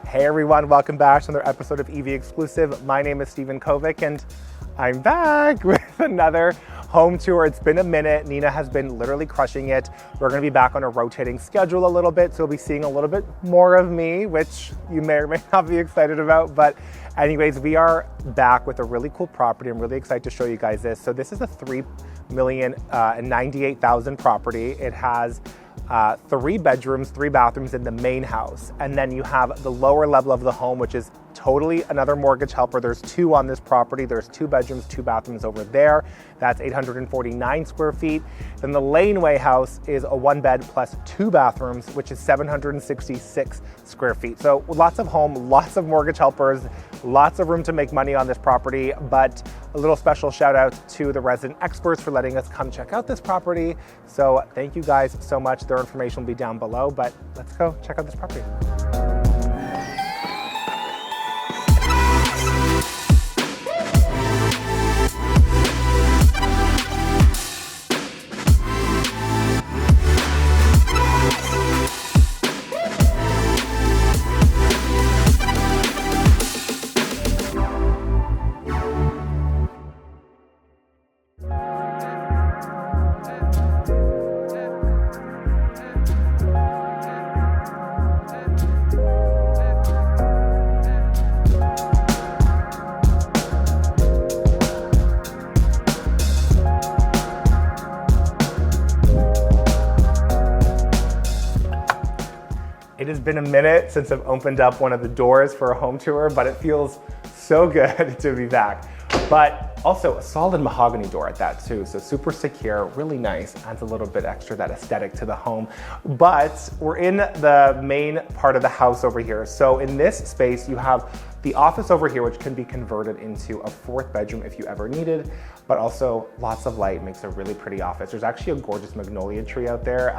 Hey everyone, welcome back to another episode of EV Exclusive. My name is Covic and I'm back with another home tour. It's been a minute. Nina has been literally crushing it. We're gonna be back on a rotating schedule a little bit, so you'll be seeing a little bit more of me, which you may or may not be excited about. But anyways, we are back with a really cool property. I'm really excited to show you guys this. So this is a $3,098,000 property. It has 3 bedrooms, 3 bathrooms in the main house. And then you have the lower level of the home, which is totally another mortgage helper. There's 2 on this property. There's 2 bedrooms, 2 bathrooms over there. That's 849 square feet. Then the Laneway house is a 1 bed plus 2 bathrooms, which is 766 square feet. So lots of home, lots of mortgage helpers, lots of room to make money on this property. But a little special shout out to the resident experts for letting us come check out this property. So thank you guys so much. Their information will be down below, but let's go check out this property. It has been a minute since I've opened up one of the doors for a home tour, but it feels so good to be back. But also a solid mahogany door at that too, so super secure, really nice, adds a little bit extra that aesthetic to the home. But we're in the main part of the house over here. So in this space, you have the office over here, which can be converted into a 4th bedroom if you ever needed, but also lots of light, makes a really pretty office. There's actually a gorgeous magnolia tree out there.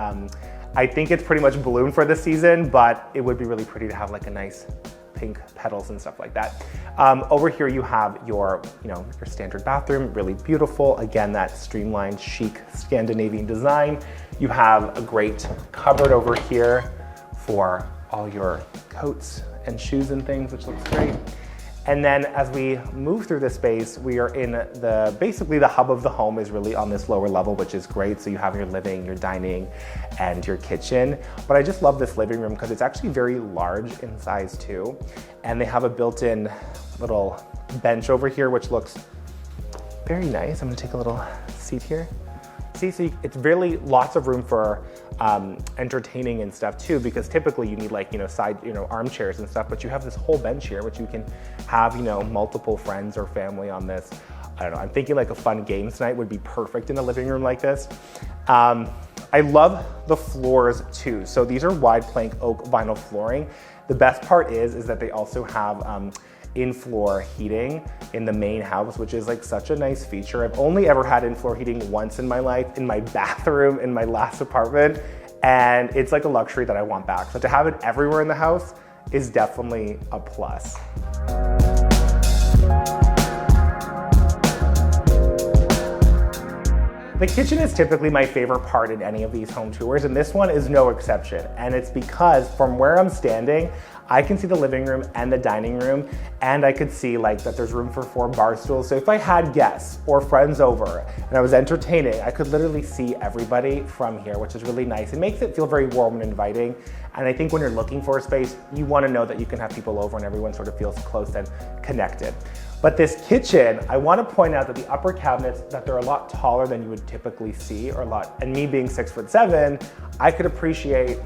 I think it's pretty much bloomed for this season, but it would be really pretty to have like a nice pink petals and stuff like that. Over here you have your standard bathroom, really beautiful. Again, that streamlined, chic Scandinavian design. You have a great cupboard over here for all your coats and shoes and things, which looks great. And then as we move through the space, we are in basically the hub of the home is really on this lower level, which is great. So you have your living, your dining, and your kitchen. But I just love this living room because it's actually very large in size too. And they have a built-in little bench over here, which looks very nice. I'm gonna take a little seat here. See, so it's really lots of room for entertaining and stuff too, because typically you need like, side, armchairs and stuff, but you have this whole bench here, which you can have, multiple friends or family on this. I don't know, I'm thinking like a fun games night would be perfect in a living room like this. I love the floors too. So these are wide plank oak vinyl flooring. The best part is that they also have in-floor heating in the main house, which is like such a nice feature. I've only ever had in-floor heating once in my life, in my bathroom in my last apartment, and it's like a luxury that I want back. So to have it everywhere in the house is definitely a plus. The kitchen is typically my favorite part in any of these home tours, and this one is no exception. And it's because from where I'm standing, I can see the living room and the dining room, and I could see like that there's room for 4 bar stools. So if I had guests or friends over and I was entertaining, I could literally see everybody from here, which is really nice. It makes it feel very warm and inviting. And I think when you're looking for a space, you want to know that you can have people over and everyone sort of feels close and connected. But this kitchen, I want to point out that the upper cabinets, that they're a lot taller than you would typically see, and me being 6'7", I could appreciate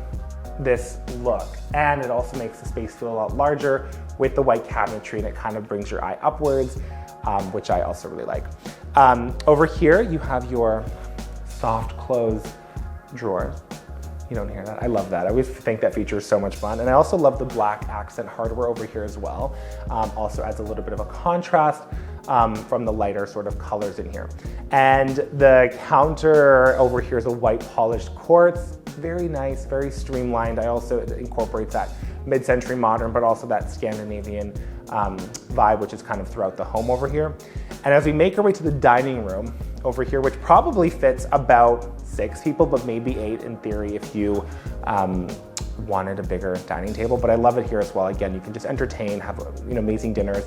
this look. And it also makes the space feel a lot larger with the white cabinetry, and it kind of brings your eye upwards, which I also really like. Over here, you have your soft close drawers. You don't hear that. I love that. I always think that feature is so much fun. And I also love the black accent hardware over here as well. Also adds a little bit of a contrast from the lighter sort of colors in here. And the counter over here is a white polished quartz. Very nice, very streamlined. I also incorporate that mid-century modern, but also that Scandinavian vibe, which is kind of throughout the home over here. And as we make our way to the dining room over here, which probably fits about 6 people, but maybe 8 in theory if you wanted a bigger dining table, but I love it here as well. Again, you can just entertain, have amazing dinners,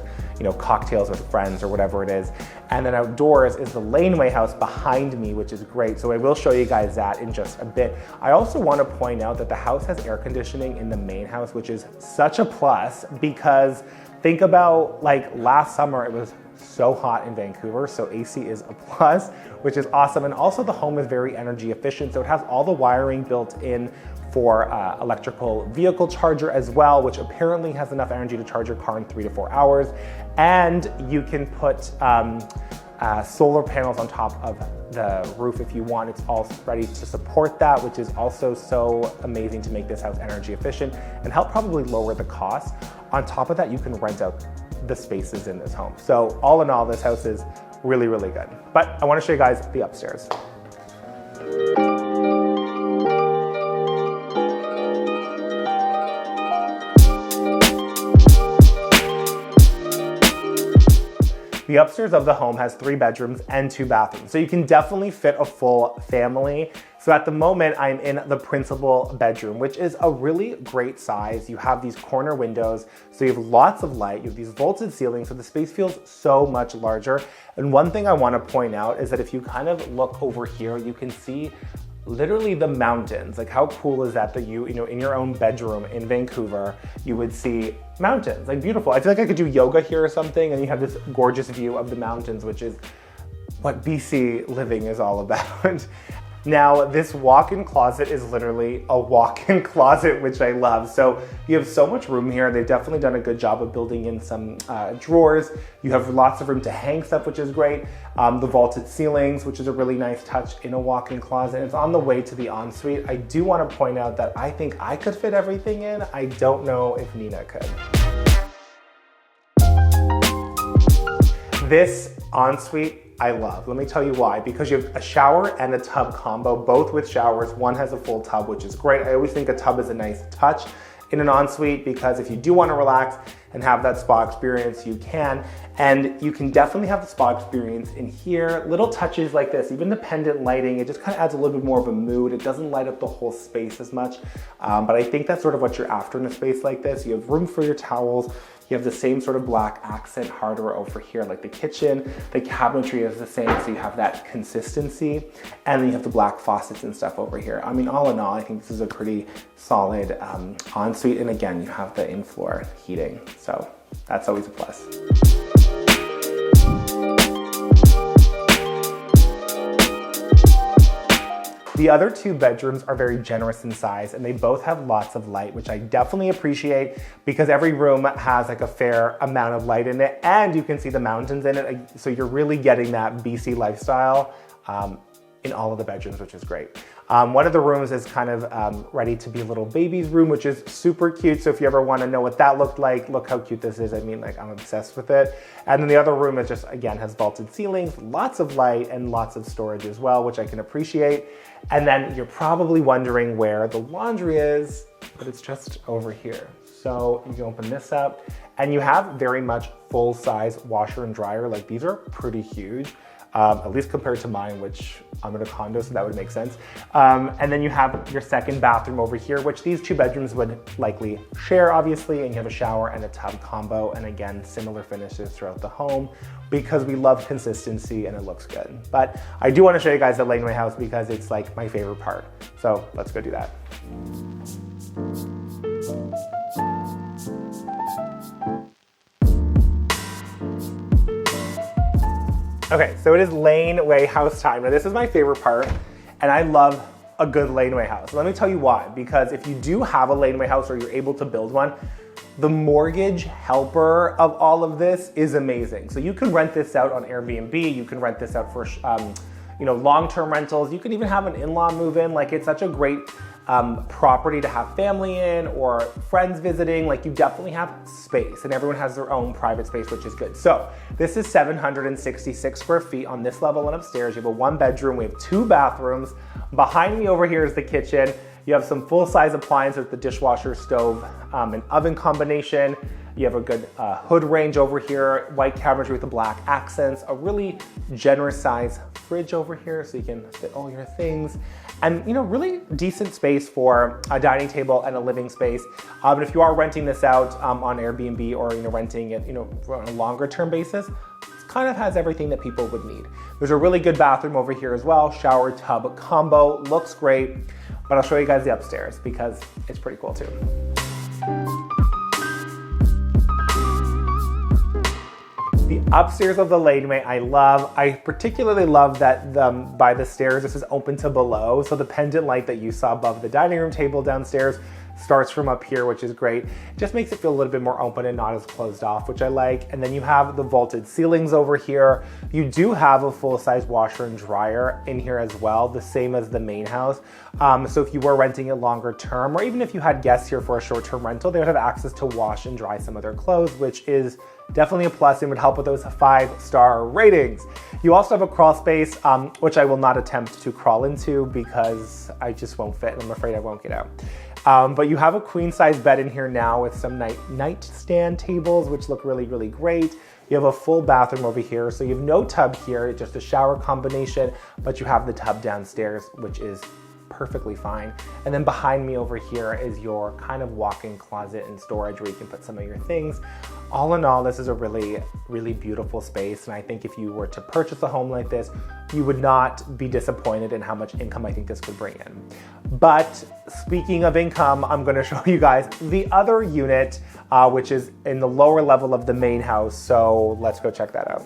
cocktails with friends or whatever it is. And then outdoors is the Laneway house behind me, which is great. So I will show you guys that in just a bit. I also want to point out that the house has air conditioning in the main house, which is such a plus, because think about like last summer, it was so hot in Vancouver, so AC is a plus, which is awesome. And also the home is very energy efficient, so it has all the wiring built in for electrical vehicle charger as well, which apparently has enough energy to charge your car in 3 to 4 hours. And you can put solar panels on top of the roof if you want. It's all ready to support that, which is also so amazing to make this house energy efficient and help probably lower the cost. On top of that, you can rent out the spaces in this home. So all in all, this house is really, really good. But I want to show you guys the upstairs. The upstairs of the home has 3 bedrooms and 2 bathrooms, so you can definitely fit a full family. So at the moment, I'm in the principal bedroom, which is a really great size. You have these corner windows, so you have lots of light. You have these vaulted ceilings, so the space feels so much larger. And one thing I want to point out is that if you kind of look over here, you can see literally the mountains. Like, how cool is that you in your own bedroom in Vancouver, you would see mountains, like beautiful. I feel like I could do yoga here or something, and you have this gorgeous view of the mountains, which is what BC living is all about. Now, this walk-in closet is literally a walk-in closet, which I love. So you have so much room here. They've definitely done a good job of building in some drawers. You have lots of room to hang stuff, which is great. The vaulted ceilings, which is a really nice touch in a walk-in closet. It's on the way to the ensuite. I do want to point out that I think I could fit everything in. I don't know if Nina could. This ensuite I love. Let me tell you why. Because you have a shower and a tub combo, both with showers. One has a full tub, which is great. I always think a tub is a nice touch in an ensuite, because if you do want to relax and have that spa experience, you can. And you can definitely have the spa experience in here. Little touches like this, even the pendant lighting, it just kind of adds a little bit more of a mood. It doesn't light up the whole space as much, but I think that's sort of what you're after in a space like this. You have room for your towels. You have the same sort of black accent hardware over here, like the kitchen. The cabinetry is the same, so you have that consistency. And then you have the black faucets and stuff over here. I mean, all in all, I think this is a pretty solid ensuite. And again, you have the in-floor heating, so that's always a plus. The other 2 bedrooms are very generous in size, and they both have lots of light, which I definitely appreciate, because every room has like a fair amount of light in it, and you can see the mountains in it. So you're really getting that BC lifestyle in all of the bedrooms, which is great. One of the rooms is kind of ready to be a little baby's room, which is super cute. So if you ever want to know what that looked like, look how cute this is. I mean, like, I'm obsessed with it. And then the other room is just, again, has vaulted ceilings, lots of light, and lots of storage as well, which I can appreciate. And then you're probably wondering where the laundry is, but it's just over here. So you can open this up, and you have very much full-size washer and dryer. Like, these are pretty huge. At least compared to mine, which I'm in a condo, so that would make sense. And then you have your second bathroom over here, which these 2 bedrooms would likely share, obviously, and you have a shower and a tub combo, and again, similar finishes throughout the home, because we love consistency and it looks good. But I do want to show you guys the Laneway house, because it's like my favorite part. So let's go do that. Okay, so it is Laneway house time. Now, this is my favorite part, and I love a good Laneway house. Let me tell you why. Because if you do have a Laneway house, or you're able to build one, the mortgage helper of all of this is amazing. So you can rent this out on Airbnb. You can rent this out for long-term rentals. You can even have an in-law move in. Like, it's such a great property to have family in, or friends visiting. Like, you definitely have space, and everyone has their own private space, which is good. So this is 766 square feet on this level and upstairs. You have a 1-bedroom, we have 2 bathrooms. Behind me over here is the kitchen. You have some full-size appliances with the dishwasher, stove, and oven combination. You have a good hood range over here, white cabinetry with the black accents, a really generous size fridge over here so you can fit all your things. And really decent space for a dining table and a living space. But if you are renting this out on Airbnb or renting it on a longer term basis, it kind of has everything that people would need. There's a really good bathroom over here as well, shower tub combo, looks great. But I'll show you guys the upstairs because it's pretty cool too. The upstairs of the Laneway I love. I particularly love that by the stairs, this is open to below. So the pendant light that you saw above the dining room table downstairs starts from up here, which is great. It just makes it feel a little bit more open and not as closed off, which I like. And then you have the vaulted ceilings over here. You do have a full-size washer and dryer in here as well, the same as the main house. So if you were renting it longer term, or even if you had guests here for a short-term rental, they would have access to wash and dry some of their clothes, which is definitely a plus and would help with those 5-star ratings. You also have a crawl space, which I will not attempt to crawl into because I just won't fit and I'm afraid I won't get out. But you have a queen size bed in here now with some nightstand tables, which look really, really great. You have a full bathroom over here. So you have no tub here, just a shower combination, but you have the tub downstairs, which is perfectly fine. And then behind me over here is your kind of walk-in closet and storage where you can put some of your things. All in all, this is a really, really beautiful space. And I think if you were to purchase a home like this, you would not be disappointed in how much income I think this could bring in. But speaking of income, I'm gonna show you guys the other unit, which is in the lower level of the main house. So let's go check that out.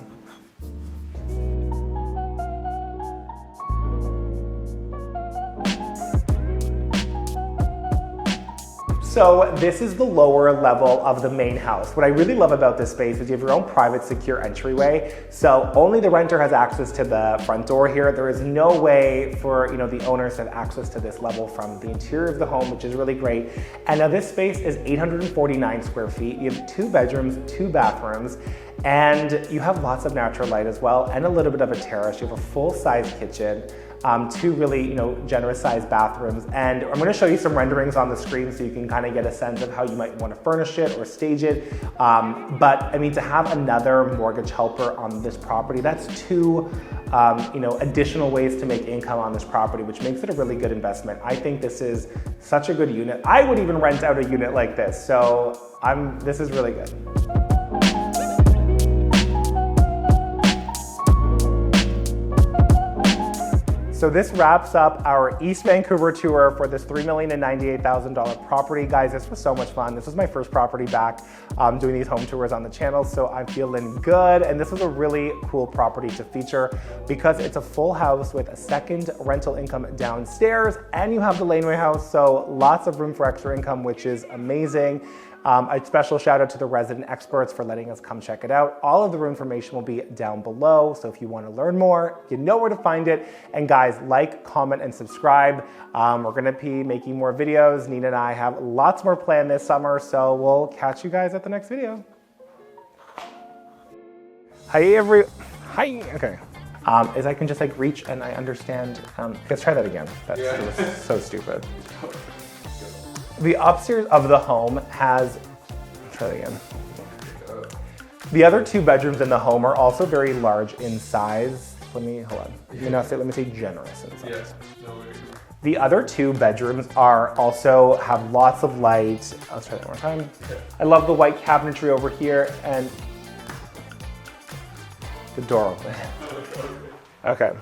So this is the lower level of the main house. What I really love about this space is you have your own private secure entryway. So only the renter has access to the front door here. There is no way for the owners to have access to this level from the interior of the home, which is really great. And now this space is 849 square feet. You have 2 bedrooms, 2 bathrooms, and you have lots of natural light as well, and a little bit of a terrace. You have a full-size kitchen. 2 really, generous sized bathrooms. And I'm gonna show you some renderings on the screen so you can kind of get a sense of how you might want to furnish it or stage it. But I mean, to have another mortgage helper on this property, that's 2, additional ways to make income on this property, which makes it a really good investment. I think this is such a good unit. I would even rent out a unit like this. So this is really good. So this wraps up our East Vancouver tour for this $3,098,000 property. Guys, this was so much fun. This was my first property back doing these home tours on the channel, so I'm feeling good. And this was a really cool property to feature because it's a full house with a second rental income downstairs, and you have the Laneway house, so lots of room for extra income, which is amazing. A special shout out to the resident experts for letting us come check it out. All of the information will be down below, so if you want to learn more, you know where to find it. And guys, like, comment, and subscribe. We're gonna be making more videos. Nina and I have lots more planned this summer, so we'll catch you guys at the next video. Hi, okay. Is I can just reach and I understand. Let's try that again. That's so stupid. The upstairs of the home has, try that again. The other 2 bedrooms in the home are also very large in size. Hold on. Let me say generous in size. Yeah, no worries. The other 2 bedrooms also have lots of light. Let's try that one more time. Okay. I love the white cabinetry over here and the door open. Okay.